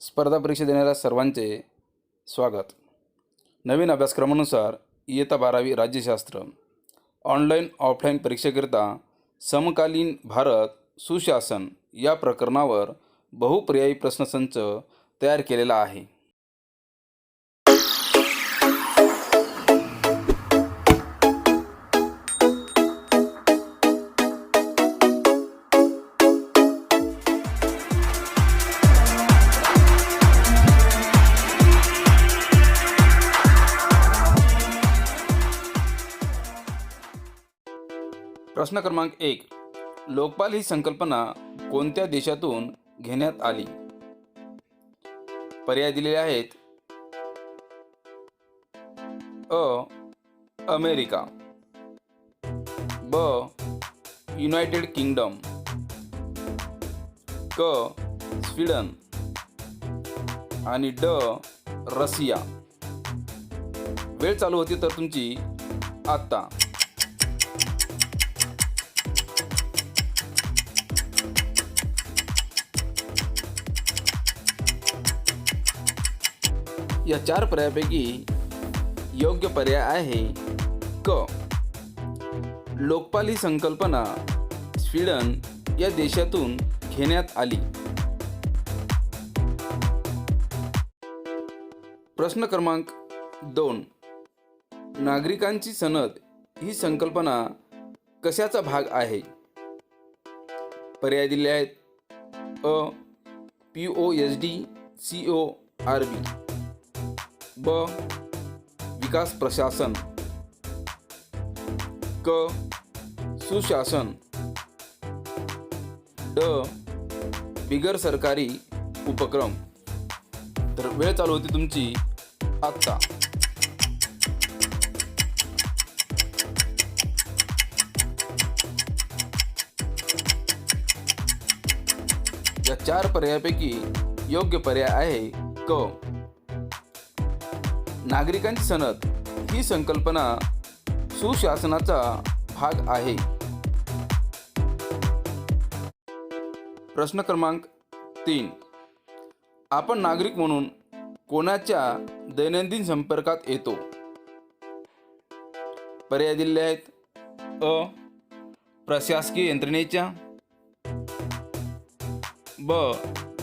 स्पर्धा परीक्षा देणाऱ्या सर्वांचे स्वागत. नवीन अभ्यासक्रमानुसार इयत्ता 12वी राज्यशास्त्र ऑनलाईन ऑफलाईन परीक्षेकरिता समकालीन भारत सुशासन या प्रकरणावर बहुपर्यायी प्रश्नसंच तयार केलेला आहे. प्रश्न क्रमांक 1. लोकपाल ही संकल्पना कोणत्या देशातून घेण्यात आली? पर्याय दिलेले आहेत. अ. अमेरिका, ब. युनायटेड किंगडम, क. स्वीडन आणि ड. रशिया. वेळ चालू होती तर तुमची आत्ता. या 4 पर्यायापैकी योग्य पर्याय आहे क. लोकपाल ही संकल्पना स्वीडन या देशातून घेण्यात आली. प्रश्न क्रमांक 2. नागरिकांची सनद ही संकल्पना कशाचा भाग आहे? पर्याय दिले आहेत. अ. POSD CORB, ब. विकास प्रशासन, क. सुशासन, ड. बिगर सरकारी उपक्रम. तर वेळ चालू होती तुमची आत्ता. या 4 पर्यायापैकी योग्य पर्याय आहे क. नागरिकांची सनद ही संकल्पना सुशासनाचा भाग आहे. प्रश्न क्रमांक 3. आपण नागरिक म्हणून कोणाच्या दैनंदिन संपर्कात येतो? पर्याय दिलेले आहेत. अ. प्रशासकीय यंत्रणेच्या, ब.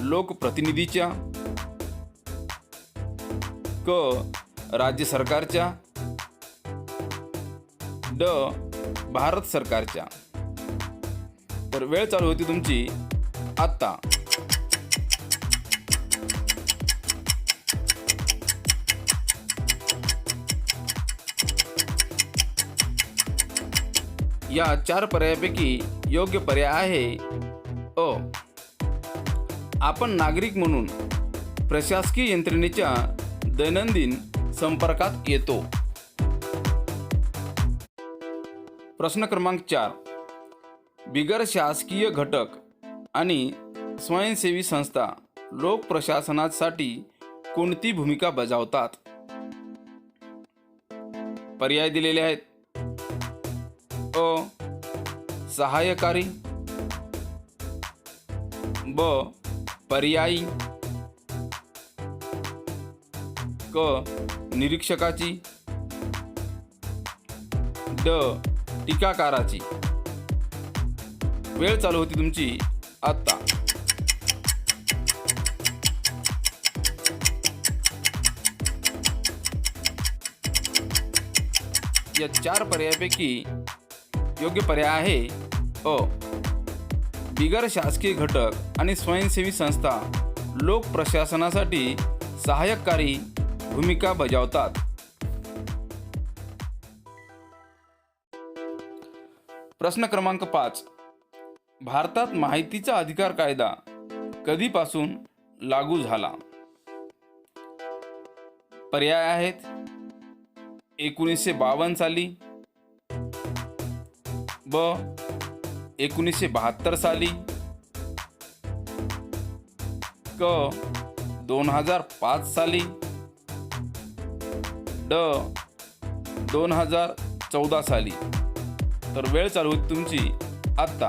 लोकप्रतिनिधीच्या, क. राज्य सरकारच्या, ड. भारत सरकारच्या. तर वेळ चालू होती तुमची आत्ता. या 4 पर्यायापैकी योग्य पर्याय आहे अ. आपण नागरिक म्हणून प्रशासकीय यंत्रणेच्या दैनंदिन संपर्कात येतो. प्रश्न क्रमांक 4. बिगर शासकीय घटक आणि स्वयंसेवी संस्था लोक प्रशासनासाठी कोणती भूमिका बजावतात? पर्याय दिलेले आहेत. अ. सहाय्यकारी, ब. पर्यायी, क. निरीक्षकाची, ड. टीकाकाराची. वेळ चालू होती तुमची आत्ता. या 4 पर्यायापैकी योग्य पर्याय आहे अ. बिगर शासकीय घटक आणि स्वयंसेवी संस्था लोक प्रशासनासाठी सहाय्यकारी भूमिका बजावतात. प्रश्न क्रमांक 5. भारतात माहितीचा अधिकार कायदा कधीपासून लागू झाला? पर्याय आहेत. 1952 साली, ब. 1972 साली, क. 2005 साली, ड. 2014 साली. तर वेळ चालू होती तुमची आत्ता.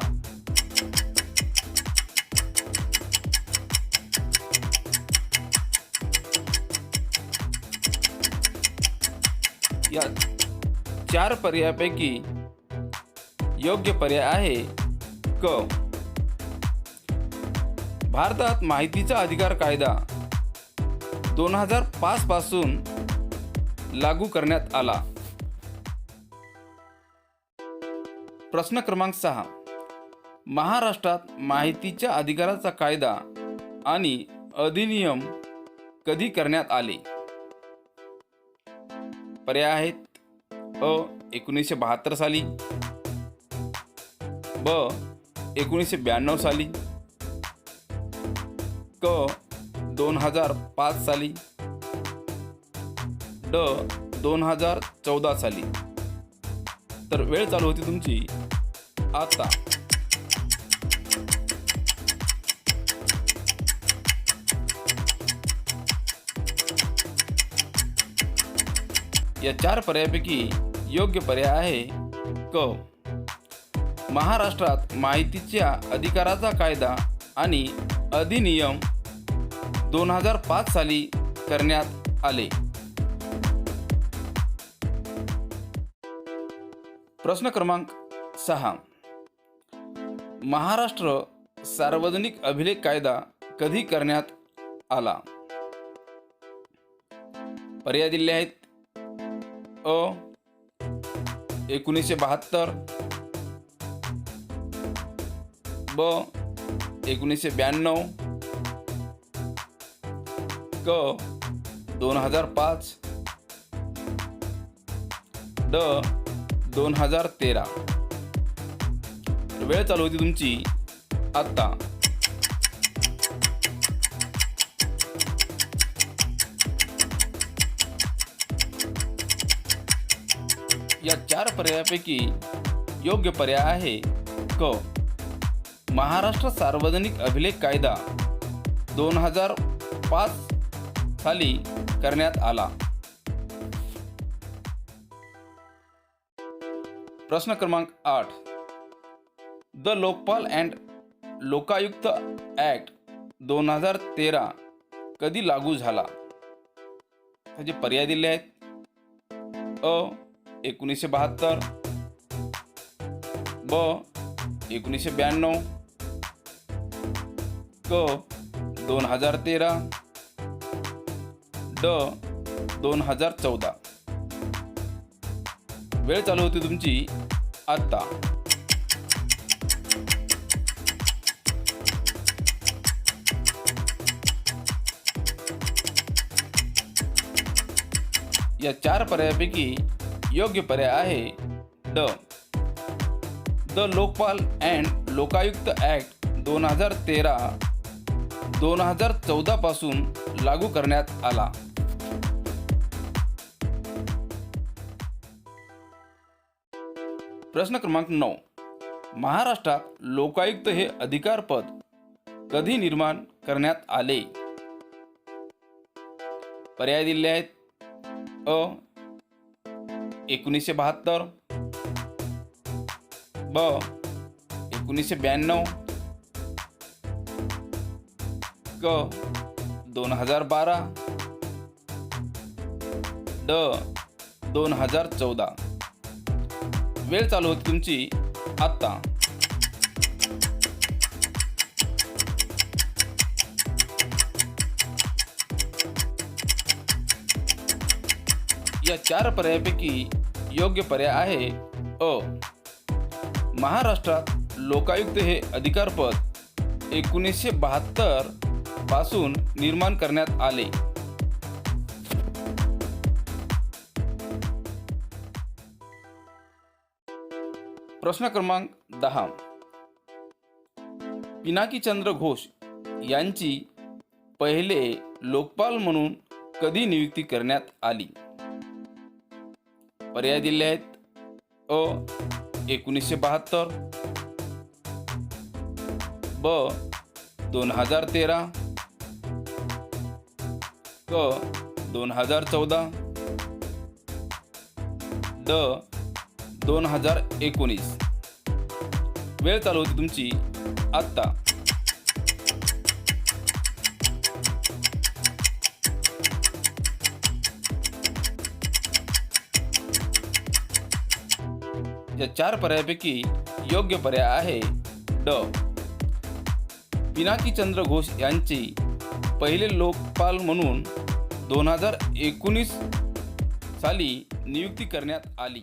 या 4 पर्यायापैकी योग्य पर्याय आहे क. भारतात माहितीचा अधिकार कायदा 2005 पासून लागू करण्यात आला. प्रश्न क्रमांक 6. महाराष्ट्रात माहितीच्या अधिकाराचा कायदा आणि अधिनियम कधी करण्यात आले? पर्याय आहेत अ. 1972 साली, ब. 1992 साली, क. 2005 साली, ड. 2014 साली. तर वेळ चालू होती तुमची आता. या 4 पर्यायापैकी योग्य पर्याय आहे क. महाराष्ट्रात माहितीच्या अधिकाराचा कायदा आणि अधिनियम 2005 साली करण्यात आले. प्रश्न क्रमांक 6. महाराष्ट्र सार्वजनिक अभिलेख कायदा कधी करण्यात आला? पर्याय दिले आहेत अ. 1972, ब. 1992, क. 2005, ड. 2013. वेळ चालू होती तुमची आता. या 4 पर्यायापैकी योग्य पर्याय आहे क. महाराष्ट्र सार्वजनिक अभिलेख कायदा 2005 साली करण्यात आला. प्रश्न क्रमांक 8. The Lokpal and Lokayukta act 2013 कधी लागू झाला? त्याचे पर्याय दिले आहेत अ. 1972, ब. 1992, क. 2013, ड. 2014. वेळ चालू होती तुमची आता. या 4 पर्यायापैकी योग्य पर्याय आहे ड. The Lokpal and Lokayukta act 2013 2014 पासून लागू करण्यात आला. प्रश्न क्रमांक 9. महाराष्ट्रात लोकायुक्त हे अधिकारपद कधी निर्माण करण्यात आले? पर्याय दिले आहेत अ. 1972, ब. 1992, क. 2012, ड. 2014. वेळ चालू होती तुमची आता. या 4 पर्यायापैकी योग्य पर्याय आहे अ. महाराष्ट्रात लोकायुक्त हे अधिकारपद 1972 पासून निर्माण करण्यात आले. प्रश्न क्रमांक 10. पिनाकी चंद्र घोष यांची पहिले लोकपाल म्हणून कधी नियुक्ती करण्यात आली? पर्याय दिले आहेत अ. 1972, ब. 2013, क. 2014, ड. 2019. वेळ चालू होती तुमची आत्ता. या 4 पर्यायापैकी योग्य पर्याय आहे ड. पिनाकी चंद्र घोष यांची पहिले लोकपाल म्हणून 2019 साली नियुक्ती करण्यात आली.